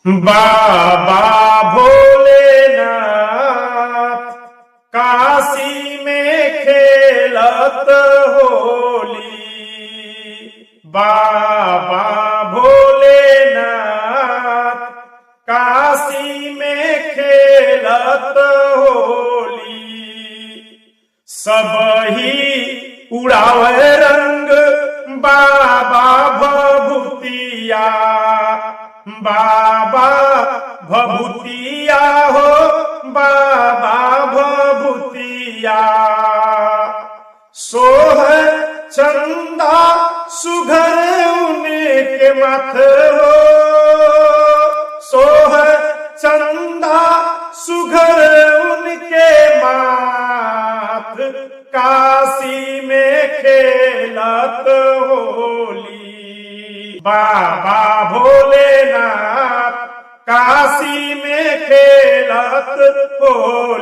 बाबा भोलेनाथ काशी में खेलत होली। बाबा भोलेनाथ काशी में खेलत होली। सबही उड़ावे रंग बाबा भभूतिया। बाबा भभूतिया हो बाबा भभूतिया। सोह चंदा सुघर उनके मथ हो। सोह चंदा सुघर उनके माथ। काशी में खेलत होली। बाबा भोलेनाथ काशी में खेलत होली।